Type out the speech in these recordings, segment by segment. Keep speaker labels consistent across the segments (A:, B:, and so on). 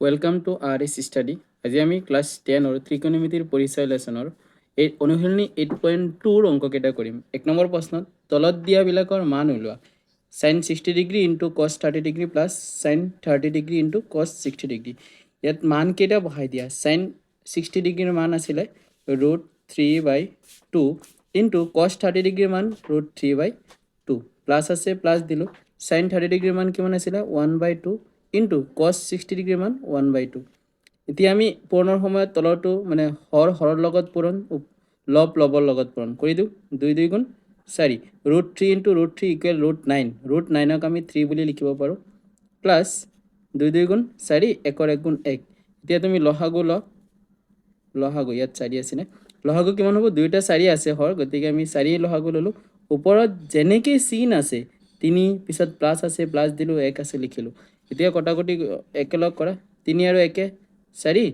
A: Welcome to RS study. আজি আমি class 10 ত্ৰিকোণমিতিৰ পৰিচয় লেচনৰ এই অনুশীলনী 8.2 অংককেইটা কৰিম। 1 নম্বৰ প্ৰশ্নত তলত দিয়াবিলাকৰ মান উলিওৱা। sin 60 degree into cos 30 degree plus sin 30 degree into cos 60 degree. ইয়াত মান কেইটা বহাই দিয়া। sin 60 ডিগ্ৰীৰ মান আছিলে √3/2 ইনটু cos 30 ডিগ্ৰীৰ মান √3/2 প্লাছ আছে প্লাছ দিলোঁ। sin 30 ডিগ্ৰীৰ মান কিমান আছিলে 1/2 ইনটু cos 60 ডিগ্ৰীৰ মান 1/2। এতিয়া আমি পূৰণৰ সময়ত তলৰটো মানে হৰৰ লগত পূৰণ, লবৰ লগত পূৰণ কৰি দিওঁ। 2 2 গুণ 4 √3 ইনটু √3 ইকুৱেল √9। √9ক আমি 3 বুলি লিখিব পাৰোঁ প্লাছ 2 2 গুণ 4 1 1 গুণ 1। এতিয়া তুমি লসাগু ইয়াত 4 আছেনে? লসাগু কিমান হ'ব? দুইটা 4 আছে হৰ, গতিকে আমি 4 লসাগু ল'লোঁ। ওপৰত যেনেকৈ চিন আছে 3 পিছত প্লাছ আছে প্লাছ দিলোঁ, 1 আছে লিখিলোঁ। এতিয়া কটাকটি একেলগ কৰা। 3 আৰু 1 4,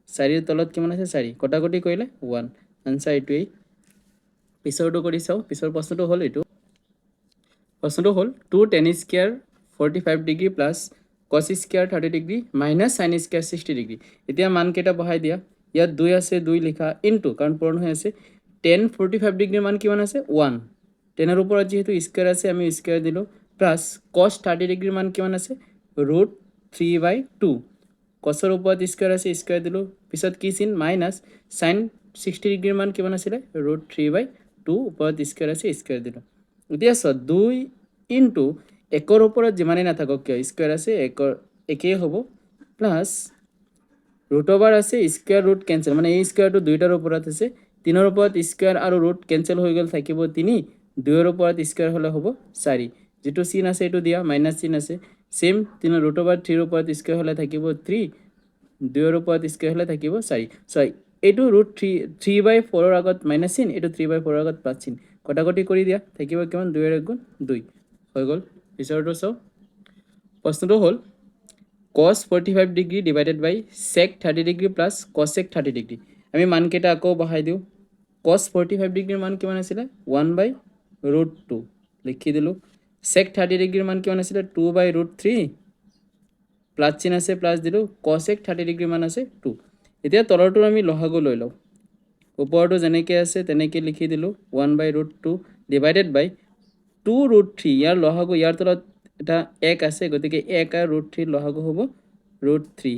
A: 4ৰ তলত কিমান আছে 4, কটাকটি কৰিলে 1। আনচাৰ এইটোৱেই। পিছৰটো কৰি চাওঁ। পিছৰ প্ৰশ্নটো হ'ল এইটো। প্ৰশ্নটো হ'ল 2 tan square 45 degree plus cos square 30 degree minus sin square 60 degree. এতিয়া মানকেইটা বহাই দিয়া। ইয়াত 2 আছে 2 লিখা ইনটু, কাৰণ পূৰণ হৈ আছে। tan 45 ডিগ্ৰীৰ মান কিমান আছে 1। 10ৰ ওপৰত যিহেতু স্কোৱাৰ আছে আমি স্কোৱাৰ দিলোঁ প্লাছ cos 30 ডিগ্ৰীৰ মান কিমান আছে √3/2। cosৰ ওপৰত স্কোৱাৰ আছে স্কোৱাৰ দিলোঁ, পিছত কি চিন মাইনাছ sin 60 ডিগ্ৰীৰ মান কিমান আছিলে √3/2, ওপৰত স্কোৱাৰ আছে স্কোৱাৰ দিলোঁ। এতিয়া চোৱা 2 ইনটু 1ৰ ওপৰত যিমানেই নাথাকক কিয় স্কোৱাৰ আছে একেই হ'ব প্লাছ ৰুট আছে স্কোৱাৰ ৰুট কেঞ্চেল, মানে এই স্কোৱাৰটো 2টাৰ ওপৰত আছে। 3ৰ ওপৰত স্কোৱাৰ আৰু ৰুট কেঞ্চেল হৈ গ'ল, থাকিব 3। 2ৰ ওপৰত স্কোৱাৰ হ'লে হ'ব 4। যিটো চিন আছে এইটো দিয়া, মাইনাছ চিন আছে। সেম 3ৰ ওপৰত স্কোৱাৰ হ'লে থাকিব 3, 2ৰ ওপৰত স্কোৱাৰ হ'লে থাকিব 4। ছয় এইটো √3/4ৰ আগত মাইনাছ চিন, এইটো 3/4ৰ আগত প্লাছ চিন। কটাকটি কৰি দিয়া, থাকিব কিমান 2 ৰ 1 গুণ 2 হৈ গ'ল। পিছৰটো চাওঁ। প্ৰশ্নটো হ'ল cos 45 degree divided by sec 30 degree plus cosec 30 degree. আমি মানকেইটা আকৌ বহাই দিওঁ। cos 45 ডিগ্ৰীৰ মান কিমান আছিলে 1/√2 লিখি দিলোঁ। sec 30 ডিগ্ৰীৰ মান কিমান আছিলে 2/√3, প্লাছ চিন আছে প্লাছ দিলোঁ। cosec 30 ডিগ্ৰীৰ মান আছে 2। এতিয়া তলৰটো আমি লসাগু লৈ লওঁ। ওপৰটো যেনেকৈ আছে তেনেকৈ লিখি দিলোঁ 1/√2 ডিভাইডেড বাই 2√3। ইয়াৰ লসাগু, ইয়াৰ তলত এটা 1 আছে, গতিকে 1 আৰু √3 লসাগু হ'ব √3।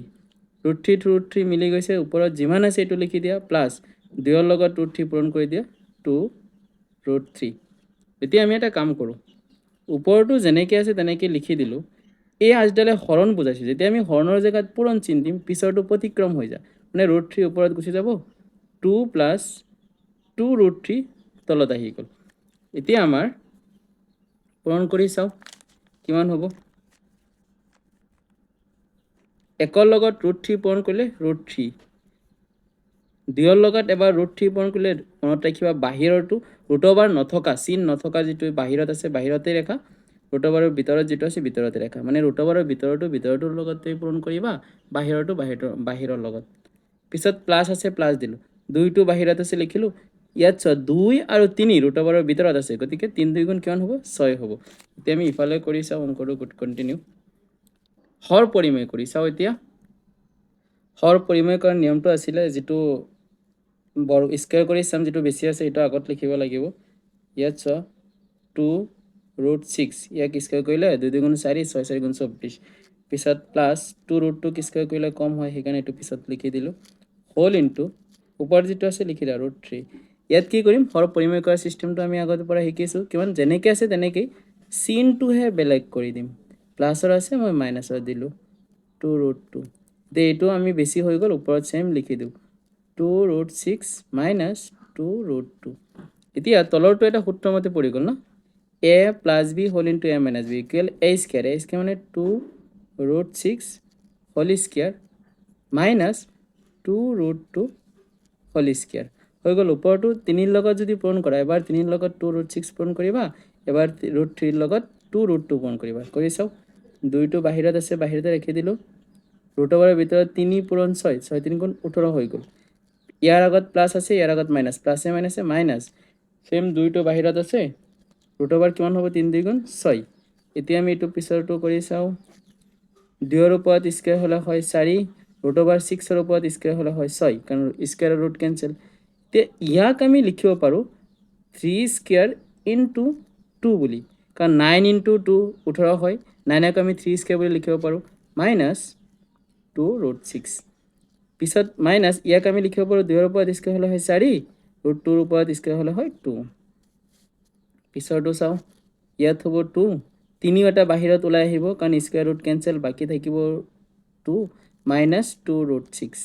A: √3 to √3 মিলি গৈছে, ওপৰত যিমান আছে এইটো লিখি দিয়া প্লাছ 2ৰ লগত √3 পূৰণ কৰি দিয়া 2√3। এতিয়া আমি এটা কাম কৰোঁ, ওপৰটো যেনেকৈ আছে তেনেকৈ লিখি দিলোঁ। এই আজডালে হৰণ বুজাইছোঁ, যেতিয়া আমি হৰণৰ জেগাত পূৰণ চিন দিম পিছৰটো প্ৰতিক্ৰম হৈ যায়, মানে √3 ওপৰত গুচি যাব, 2 প্লাছ 2√3 তলত আহি গ'ল। এতিয়া আমাৰ পূৰণ কৰি চাওঁ কিমান হ'ব। 1ৰ লগত √3 পূৰণ কৰিলে √3, 2ৰ লগত এবাৰ √3 পূৰণ কৰিলে মনত ৰাখিবা বাহিৰৰটো ৰুটঅভাৰ নথকা, চিন নথকা যিটো বাহিৰত আছে বাহিৰতে ৰেখা, ৰুটঅভাৰৰ ভিতৰত যিটো আছে ভিতৰতে ৰেখা, মানে ৰুটঅভাৰৰ ভিতৰটোৰ লগত তুমি পূৰণ কৰিবা, বাহিৰৰটো বাহিৰৰ লগত। পিছত প্লাছ আছে প্লাছ দিলোঁ, 2টো বাহিৰত আছে লিখিলোঁ। ইয়াত চোৱা 2 আৰু 3 ৰুটঅভাৰৰ ভিতৰত আছে, গতিকে 3 2 গুণ কিমান হ'ব 6 হ'ব। এতিয়া আমি ইফালে কৰি চাওঁ অংকটো কণ্টিনিউ। হৰ পৰিমেয় কৰি চাওঁ। এতিয়া হৰ পৰিমেয় কৰাৰ নিয়মটো আছিলে, যিটো স্কোৱাৰ কৰি চাম, যিটো বেছি আছে সেইটো আগত লিখিব লাগিব। ইয়াত চোৱা 2√6, ইয়াক স্কোৱাৰ কৰিলে 2 2 গুণ 4, 6 4 গুণ 24। পিছত প্লাছ 2√2ক স্কোৱাৰ কৰিলে কম হয়, সেইকাৰণে এইটো পিছত লিখি দিলোঁ। হোল ইনটু ওপৰত যিটো আছে লিখি দিয়া √3। ইয়াত কি কৰিম, হৰ পৰিমেয় কৰাৰ ছিষ্টেমটো আমি আগৰ পৰা শিকিছোঁ, কিমান যেনেকৈ আছে তেনেকেই চিনটোহে বেলেগ কৰি দিম। প্লাছৰ আছে মই মাইনাছৰ দিলোঁ 2√2। এতিয়া এইটো আমি বেছি হৈ গ'ল, ওপৰত ছেম লিখি দিওঁ 2√6 মাইনাছ 2√2। এতিয়া তলৰটো এটা সূত্ৰমতে পৰি গ'ল ন, a plus b whole into a minus b equal a square. a square মানে 2√6 whole square minus 2√2 whole square হৈ গ'ল। ওপৰটো 3ৰ লগত যদি পূৰণ কৰা, এবাৰ 3ৰ লগত 2√6 পূৰণ কৰিবা, এবাৰ √3ৰ লগত 2√2 পূৰণ কৰিবা। কৰি চাওঁ, 2টো বাহিৰত আছে বাহিৰতে ৰাখি দিলোঁ। ৰুটঅভাৰৰ ভিতৰত 3 পূৰণ 6, 6 3 গুণ 18 হৈ গ'ল। ইয়াৰ আগত প্লাছ আছে, ইয়াৰ আগত মাইনাছ, প্লাছে মাইনাছে মাইনাছ, ছেম 2টো বাহিৰত আছে, ৰুটঅভাৰ কিমান হ'ব 3 2 গুণ 6। এতিয়া আমি এইটো পিছৰটো কৰি চাওঁ। 2ৰ ওপৰত স্কোৱাৰ হ'লে হয় 4, ৰুট অভাৰ 6ৰ ওপৰত স্কুৱেৰ হ'লে হয় 6 কাৰণ স্কুৱেৰৰ ৰুট কেঞ্চেল এতিয়া ইয়াক আমি লিখিব পাৰোঁ 3 স্কুৱেৰ ইনটু 2 বুলি কাৰণ 9 ইনটু 2 18 হয় 9ক আমি 3 স্কুৱেৰ বুলি লিখিব পাৰোঁ মাইনাছ 2 ৰুট 6 পিছত মাইনাছ ইয়াক আমি লিখিব পাৰোঁ 2ৰ ওপৰত স্কুৱেৰ হ'লে হয় 4 ৰুট 2ৰ ওপৰত স্কুৱেৰ হ'লে হয় 2 পিছৰটো চাওঁ ইয়াত হ'ব 2 তিনিও এটা বাহিৰত ওলাই আহিব কাৰণ স্কুৱেৰ ৰুট কেঞ্চেল বাকী থাকিব 2 মাইনাছ 2 ৰুট 6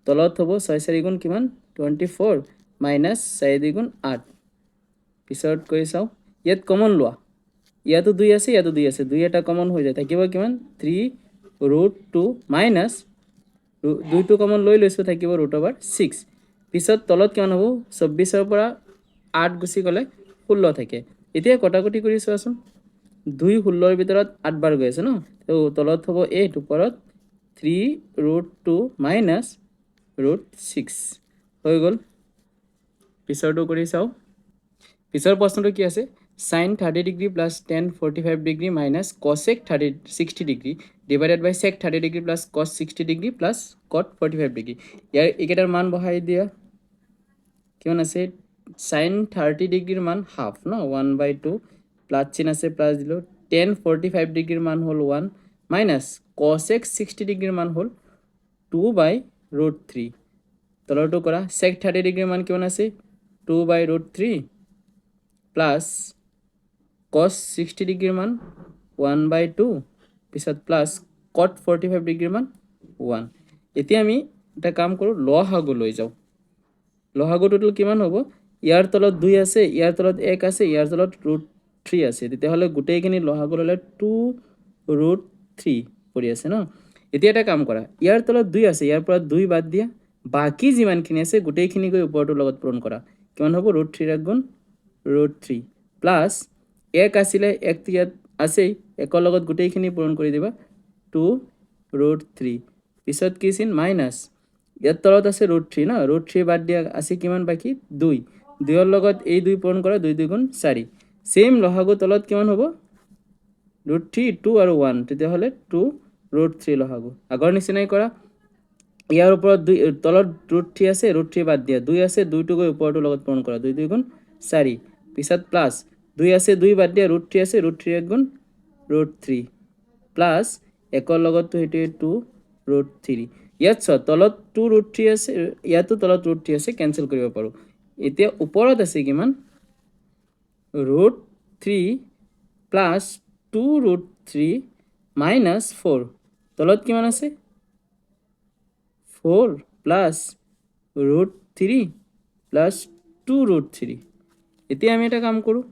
A: তলত হ'ব 6 4 গুণ কিমান 24 মাইনাছ 4 2 গুণ 8 পিছত কৰি চাওঁ ইয়াত কমন লোৱা ইয়াতো 2 আছে ইয়াতো 2 আছে 2 এটা কমন হৈ যায় থাকিব কিমান 3 ৰুট 2 মাইনাছ 2টো কমন লৈ লৈছোঁ থাকিব ৰুট অভাৰ 6 পিছত তলত কিমান হ'ব 24ৰ পৰা 8 গুচি গ'লে 16 থাকে এতিয়া কটাকটি কৰি চোৱাচোন 2 16ৰ ভিতৰত 8 বাৰ গৈ আছে ন তো তলত হ'ব 8 ওপৰত 3 ৰুট 2 মাইনাছ ৰুট 6 হৈ গ'ল পিছৰটো কৰি চাওঁ পিছৰ প্ৰশ্নটো কি আছে sin 30 degree plus tan 45 degree minus cosec 60 degree divided by sec 30 degree plus cos 60 degree plus cot 45 degree ইয়াৰ এইকেইটাৰ মান বহাই দিয়া কিমান আছে sin 30 ডিগ্ৰীৰ মান হাফ ন 1/2 প্লাছ চিন আছে প্লাছ দিলোঁ tan 45 ডিগ্ৰীৰ মান হ'ল 1 মাইনাছ cosec 60 ডিগ্ৰীৰ মান হ'ল 2/√3 তলৰটো কৰা sec 30 ডিগ্ৰীৰ মান কিমান আছে 2/√3 প্লাছ cos 60 ডিগ্ৰীৰ মান 1/2 পিছত প্লাছ cot 45 ডিগ্ৰীৰ মান 1 এতিয়া আমি এটা কাম কৰোঁ লসাগু লৈ যাওঁ লসাগু টোটেল কিমান হ'ব ইয়াৰ তলত 2 আছে ইয়াৰ তলত 1 আছে ইয়াৰ তলত √3 আছে তেতিয়াহ'লে গোটেইখিনি লসাগু ল'লে 2√3 পৰি আছে ন এতিয়া এটা কাম কৰা ইয়াৰ তলত 2 আছে ইয়াৰ পৰা 2 বাদ দিয়া বাকি যিমানখিনি আছে গোটেইখিনি গৈ ওপৰটোৰ লগত পূৰণ কৰা কিমান হ'ব √3 গুণ √3 প্লাছ 1 আছিলে 1 ইয়াত আছেই 1ৰ লগত গোটেইখিনি পূৰণ কৰি দিবা 2√3 পিছত কি চিন মাইনাছ ইয়াৰ তলত আছে √3 ন √3 বাদ দিয়া আছে কিমান বাকি 2 2ৰ লগত এই 2 পূৰণ কৰা 2 2 গুণ 4 সেম লসাগু তলত কিমান হ'ব √3 2 আৰু 1 তেতিয়াহ'লে 2√3 লসাগু আগৰ নিচিনাই কৰা ইয়াৰ ওপৰত 2 তলত √3 আছে √3 বাদ দিয়া 2 আছে 2টো গৈ ওপৰটোৰ লগত পূৰণ কৰা 2 2 গুণ 4 পিছত প্লাছ 2 আছে 2 বাদ দিয়া √3 আছে √3 গুণ √3 প্লাছ 1ৰ লগততো সেইটোৱে 2√3 ইয়াত চ তলত 2√3 আছে ইয়াতো তলত √3 আছে কেনসেল কৰিব পাৰোঁ এতিয়া ওপৰত আছে কিমান √3 প্লাছ 2√3 মাইনাছ 4 তলত কিমান আছে 4 প্লাছ √3 প্লাছ 2√3 এতিয়া আমি এটা কাম কৰোঁ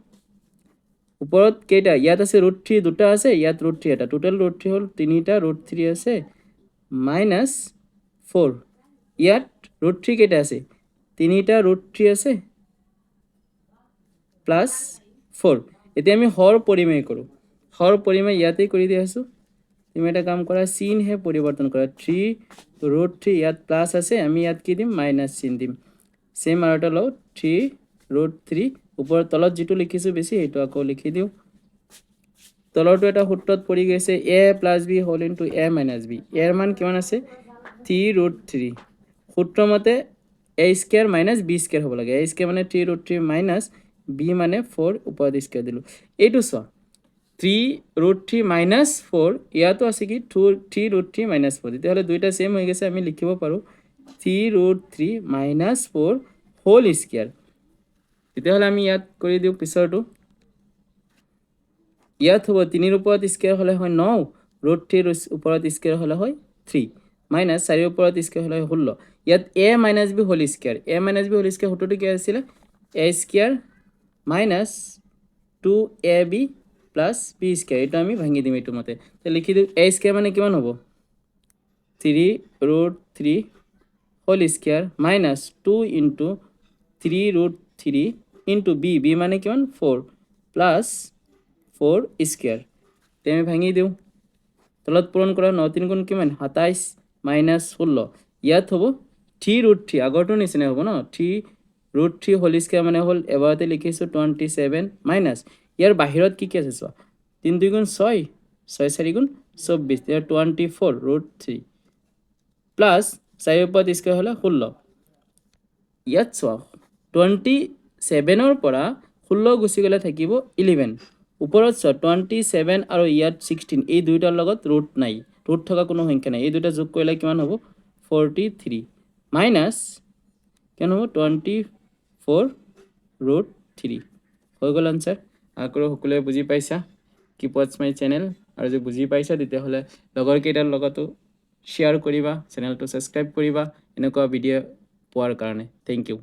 A: ওপৰত কেইটা ইয়াত আছে √3 দুটা আছে ইয়াত √3 এটা টোটাল √3 হ'ল 3টা √3 আছে মাইনাছ 4 ইয়াত √3 কেইটা আছে 3টা √3 আছে প্লাছ 4 এতিয়া আমি হৰ পৰিমেয় কৰোঁ হৰ পৰিমেয় ইয়াতেই কৰি দি আছোঁ তুমি এটা কাম কৰা চিন হে পৰিৱৰ্তন কৰা 3√3 ইয়াত প্লাছ আছে আমি ইয়াত কি দিম মাইনাছ চিন দিম সেম আৰু এটা লওঁ 3√3 ওপৰত তলত যেটো লিখিছোঁ বেছি এইটো আকৌ লিখি দিওঁ তলৰটো এটা সূত্ৰত পৰি গৈছে a + b whole into a - b এৰ মান কিমান আছে 3√3 সূত্ৰ মতে a² - b² হ'ব লাগে a² মানে 3√3 মাইনাছ b মানে 4 ওপৰত স্কয়াৰ দিলোঁ এইটো চোৱা 3√3 মাইনাছ 4 ইয়াতো আছে কি 3√3 মাইনাছ 4 তেতিয়াহ'লে দুইটা সেম হৈ গৈছে আমি লিখিব পাৰোঁ 3√3 মাইনাছ 4 হোল স্কয়াৰ তেতিয়াহ'লে আমি ইয়াত কৰি দিওঁ পিছৰটো ইয়াত হ'ব 3ৰ ওপৰত স্কয়াৰ হ'লে হয় 9 √3 ওপৰত স্কয়াৰ হ'লে হয় 3 মাইনাছ 4ৰ ওপৰত স্কয়াৰ হ'লে হয় 16 ইয়াত a - b whole square a - b whole square সূত্ৰটো কি আছিল a² minus 2ab plus b² এটা আমি ভাঙি দিম এইটো মতে তো লিখি দিওঁ a² মানে কিমান হ'ব 3√3 whole square minus 2 into 3√3 into b মানে কিমান 4 প্লাছ 4 স্কয়াৰ তে আমি ভাঙি দিওঁ তলত পূৰণ কৰা 9 3 গুণ কিমান 27 মাইনাছ 16 ইয়াত হ'ব 3√3 আগৰটো নিচিনা হ'ব ন 3√3 হোল স্কয়াৰ মানে হ'ল এবাৰতে লিখিছোঁ 27 মাইনাছ ইয়াৰ বাহিৰত কি আছে চোৱা 3 2 গুণ 6 6 4 গুণ 24 ইয়াৰ 24√3 প্লাছ 4ৰ ওপৰত স্কুৱেৰ হ'লে 16 ইয়াত চোৱা 27ৰ পৰা 16 গুচি গ'লে থাকিব 11 ওপৰত চোৱা 27 আৰু ইয়াত 16 এই দুইটাৰ লগত ৰুট নাই ৰুট থকা কোনো সংখ্যা নাই এই দুইটা যোগ কৰিলে কিমান হ'ব 43 মাইনাছ কিমান হ'ব 24 ৰুট 3 হৈ গ'ল আনচাৰ আশা কৰোঁ সকলোৱে বুজি পাইছা কিপ ৱাটছ মাই চেনেল আৰু যদি বুজি পাইছা তেতিয়াহ'লে লগৰ কেইটাৰ লগতো শ্বেয়াৰ কৰিবা চেনেলটো ছাবস্ক্ৰাইব কৰিবা এনেকুৱা ভিডিঅ' পোৱাৰ কাৰণে থেংক ইউ